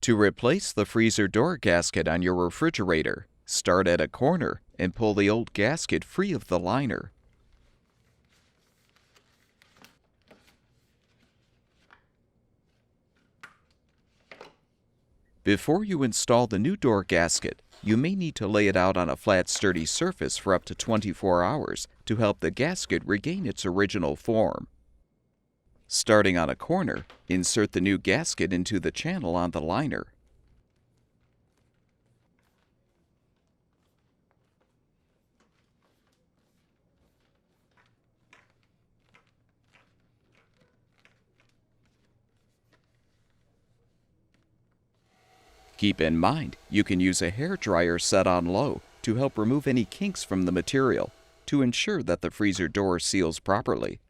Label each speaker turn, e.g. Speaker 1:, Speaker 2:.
Speaker 1: To replace the freezer door gasket on your refrigerator, start at a corner and pull the old gasket free of the liner. Before you install the new door gasket, you may need to lay it out on a flat, sturdy surface for up to 24 hours to help the gasket regain its original form. Starting on a corner, insert the new gasket into the channel on the liner. Keep in mind, you can use a hair dryer set on low to help remove any kinks from the material to ensure that the freezer door seals properly.